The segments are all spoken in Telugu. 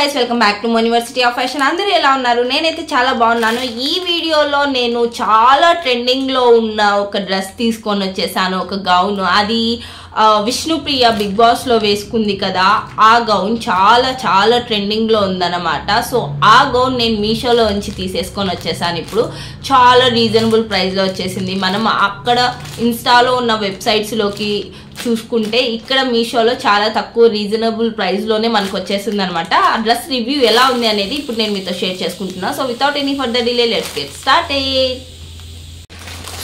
guys, welcome back to University of Fashion. అందరూ ఎలా ఉన్నారు? నేనైతే చాలా బాగున్నాను. ఈ వీడియోలో నేను చాలా ట్రెండింగ్ లో ఉన్న ఒక డ్రెస్ తీసుకొని వచ్చేసాను, ఒక గౌన్. అది విష్ణుప్రియ బిగ్ బాస్ లో వేసుకుంది కదా, ఆ గౌన్ చాలా చాలా ట్రెండింగ్ లో ఉందన్నమాట. సో ఆ గౌన్ నేను మీషోలో నుంచి తీసేసుకొని వచ్చేసాను. ఇప్పుడు చాలా రీజనబుల్ ప్రైస్ లో వచ్చేసింది. మనం అక్కడ ఇన్స్టాలో ఉన్న వెబ్సైట్స్ లోకి చూసుకుంటే ఇక్కడ మీషోలో చాలా తక్కువ రీజనబుల్ ప్రైస్ లోనే మనకు వచ్చేస్తుంది అనమాట. ఆ డ్రెస్ రివ్యూ ఎలా ఉంది అనేది ఇప్పుడు నేను మీతో షేర్ చేసుకుంటున్నా. So without any further delay let's get started.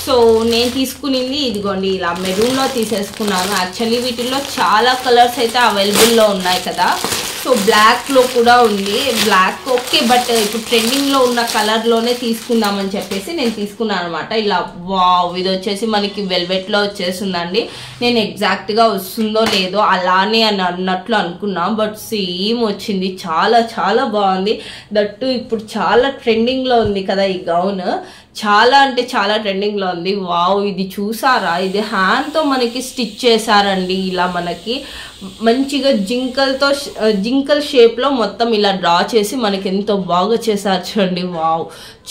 So నేను తీసుకునింది ఇదిగోండి, ఇలా మెరూన్లో తీసేసుకున్నాను. యాక్చువల్లీ వీటిల్లో చాలా కలర్స్ అయితే అవైలబుల్లో ఉన్నాయి కదా. సో బ్లాక్లో కూడా ఉంది. బ్లాక్ ఓకే, బట్ ఇప్పుడు ట్రెండింగ్లో ఉన్న కలర్లోనే తీసుకుందామని చెప్పేసి నేను తీసుకున్నాను అనమాట. ఇలా వావ్, ఇది వచ్చేసి మనకి వెల్వెట్లో వచ్చేసిందండి. నేను ఎగ్జాక్ట్గా వస్తుందో లేదో అలానే అని అన్నట్లు అనుకున్నా, బట్ సేమ్ వచ్చింది. చాలా చాలా బాగుంది. దట్టు ఇప్పుడు చాలా ట్రెండింగ్లో ఉంది కదా ఈ గౌన్. చాలా అంటే చాలా ట్రెండింగ్లో ఉంది. వావ్, ఇది చూసారా? ఇది హ్యాండ్తో మనకి స్టిచ్ చేశారండి. ఇలా మనకి మంచిగా జింకల్ షేప్లో మొత్తం ఇలా డ్రా చేసి మనకి ఎంతో బాగా చేశారు చూడండి. వావ్,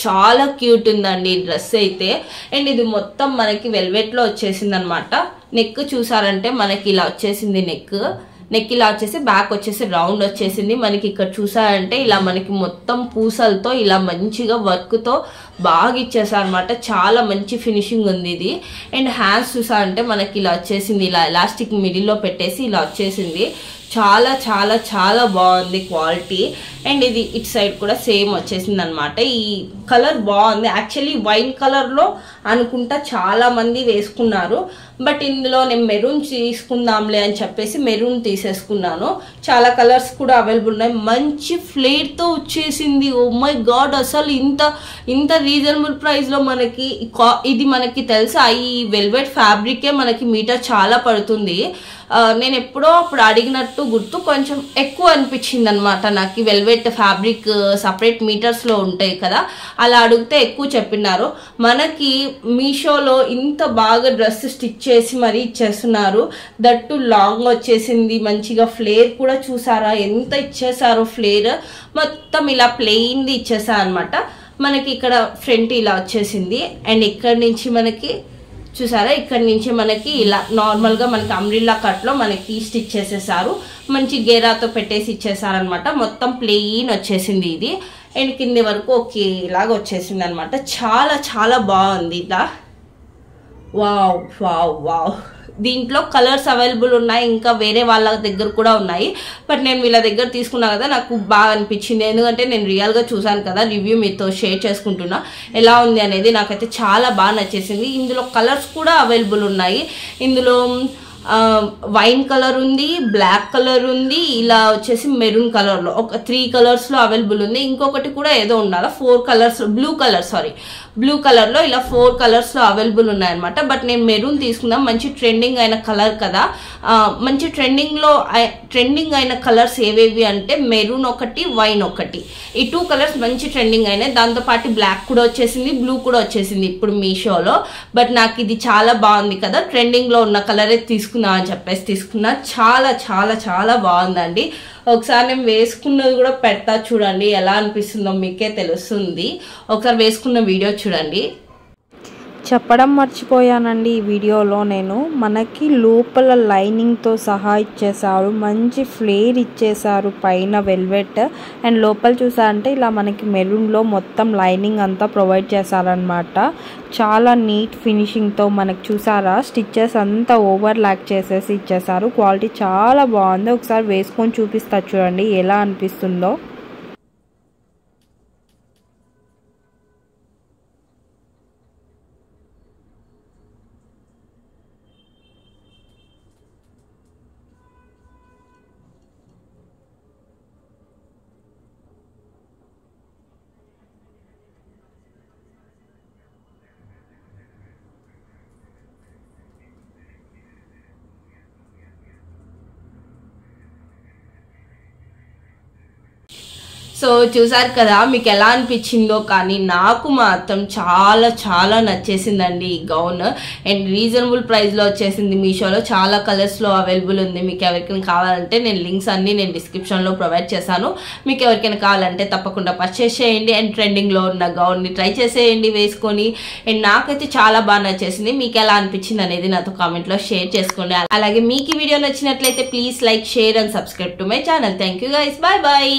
చాలా క్యూట్ ఉందండి ఈ డ్రెస్ అయితే. అండ్ ఇది మొత్తం మనకి వెల్వెట్లో వచ్చేసింది అనమాట. నెక్ చూసారంటే మనకి ఇలా వచ్చేసింది. నెక్ ఇలా వచ్చేసి బ్యాక్ వచ్చేసి రౌండ్ వచ్చేసింది. మనకి ఇక్కడ చూసారంటే ఇలా మనకి మొత్తం పూసలతో ఇలా మంచిగా వర్క్తో బాగా ఇచ్చేసారు అనమాట. చాలా మంచి ఫినిషింగ్ ఉంది ఇది. అండ్ హ్యాండ్స్ చూసారంటే మనకి ఇలా వచ్చేసింది. ఇలా ఎలాస్టిక్ మిడిల్లో పెట్టేసి ఇలా వచ్చేసింది. చాలా చాలా చాలా బాగుంది క్వాలిటీ. అండ్ ఇది ఇటు సైడ్ కూడా సేమ్ వచ్చేసింది అనమాట. ఈ కలర్ బాగుంది. యాక్చువల్లీ వైన్ కలర్లో అనుకుంటా చాలా మంది వేసుకున్నారు, బట్ ఇందులో నేను మెరూన్ తీసుకుందాంలే అని చెప్పేసి మెరూన్ తీసేసుకున్నాను. చాలా కలర్స్ కూడా అవైలబుల్ ఉన్నాయి. మంచి ఫ్లేర్తో వచ్చేసింది. ఓ మై గాడ్, అసలు ఇంత రీజనబుల్ ప్రైస్లో మనకి ఇది మనకి తెలుసా, ఈ వెల్వెట్ ఫ్యాబ్రికే మనకి మీటర్ చాలా పడుతుంది. నేను ఎప్పుడో అప్పుడు అడిగినట్టు గుర్తు, కొంచెం ఎక్కువ అనిపించింది అనమాట నాకు. వెల్వెట్ ఫ్యాబ్రిక్ సపరేట్ మీటర్స్లో ఉంటాయి కదా, అలా అడిగితే ఎక్కువ చెప్పినారు. మనకి మీషోలో ఇంత బాగా డ్రెస్ స్టిచ్ చేసి మరీ ఇచ్చేస్తున్నారు. దట్టు లాంగ్ వచ్చేసింది. మంచిగా ఫ్లేర్ కూడా చూసారా ఎంత ఇచ్చేసారో. ఫ్లేర్ మొత్తం ఇలా ప్లెయిన్ది ఇచ్చేసారు అనమాట. మనకి ఇక్కడ ఫ్రంట్ ఇలా వచ్చేసింది. అండ్ ఇక్కడ నుంచి మనకి చూసారా, ఇక్కడ నుంచి మనకి ఇలా నార్మల్గా మనకి అంబ్రిల్లా కట్లో మనకి స్టిచ్ చేసేసారు. మంచి గేరాతో పెట్టేసి ఇచ్చేసారనమాట. మొత్తం ప్లెయిన్ వచ్చేసింది ఇది. అండ్ కింది వరకు ఓకే ఇలాగ వచ్చేసింది అనమాట. చాలా చాలా బాగుంది ఇలా. Wow wow wow. దీంట్లో కలర్స్ అవైలబుల్ ఉన్నాయి, ఇంకా వేరే వాళ్ళ దగ్గర కూడా ఉన్నాయి. బట్ నేను వీళ్ళ దగ్గర తీసుకున్నా కదా, నాకు బాగా అనిపించింది. ఎందుకంటే నేను రియల్గా చూసాను కదా, రివ్యూ మీతో షేర్ చేసుకుంటున్నా ఎలా ఉంది అనేది. నాకైతే చాలా బాగా నచ్చేసింది. ఇందులో కలర్స్ కూడా అవైలబుల్ ఉన్నాయి. ఇందులో వైన్ కలర్ ఉంది, బ్లాక్ కలర్ ఉంది, ఇలా వచ్చేసి మెరూన్ కలర్లో ఒక 3 కలర్స్లో అవైలబుల్ ఉంది. ఇంకొకటి కూడా ఏదో ఉండాలా 4 కలర్స్, బ్లూ కలర్లో ఇలా 4 కలర్స్లో అవైలబుల్ ఉన్నాయన్నమాట. బట్ నేను మెరూన్ తీసుకుందాం, మంచి ట్రెండింగ్ అయిన కలర్ కదా. మంచి ట్రెండింగ్ అయిన కలర్స్ ఏవేవి అంటే మెరూన్ ఒకటి, వైన్ ఒకటి, ఈ 2 కలర్స్ మంచి ట్రెండింగ్ అయినాయి. దాంతోపాటు బ్లాక్ కూడా వచ్చేసింది, బ్లూ కూడా వచ్చేసింది ఇప్పుడు మీషోలో. బట్ నాకు ఇది చాలా బాగుంది కదా, ట్రెండింగ్లో ఉన్న కలరే తీసుకుందాం అని చెప్పేసి తీసుకున్నా. చాలా చాలా చాలా బాగుందండి. ఒకసారి నేను వేసుకున్నది కూడా పెడతా చూడండి, ఎలా అనిపిస్తుందో మీకే తెలుస్తుంది. ఒకసారి వేసుకున్న వీడియో చూడండి. చెప్పడం మర్చిపోయానండి ఈ వీడియోలో నేను, మనకి లోపల లైనింగ్తో సహా ఇచ్చేసారు. మంచి ఫ్లేర్ ఇచ్చేసారు పైన వెల్వెట్. అండ్ లోపల చూసారంటే ఇలా మనకి మెరూన్లో మొత్తం లైనింగ్ అంతా ప్రొవైడ్ చేశారనమాట. చాలా నీట్ ఫినిషింగ్తో మనకి చూసారా, స్టిచ్చెస్ అంతా ఓవర్ ల్యాక్ చేసేసి ఇచ్చేసారు. క్వాలిటీ చాలా బాగుంది. ఒకసారి వేసుకొని చూపిస్తా చూడండి ఎలా అనిపిస్తుందో. సో చూసారు కదా, మీకు ఎలా అనిపించిందో, కానీ నాకు మాత్రం చాలా చాలా నచ్చేసిందండి ఈ గౌన్. అండ్ రీజనబుల్ ప్రైస్లో వచ్చేసింది. మీషోలో చాలా కలర్స్లో అవైలబుల్ ఉంది. మీకు ఎవరికైనా కావాలంటే నేను లింక్స్ అన్నీ నేను డిస్క్రిప్షన్లో ప్రొవైడ్ చేశాను. మీకు ఎవరికైనా కావాలంటే తప్పకుండా పర్చేస్ చేయండి. అండ్ ట్రెండింగ్లో ఉన్న గౌన్ని ట్రై చేసేయండి వేసుకొని. అండ్ నాకైతే చాలా బాగా నచ్చేసింది. మీకు ఎలా అనిపించింది అనేది నాతో కామెంట్లో షేర్ చేసుకోండి. అలాగే మీకు ఈ వీడియో నచ్చినట్లయితే please like, share and subscribe to my channel. Thank you guys, bye bye.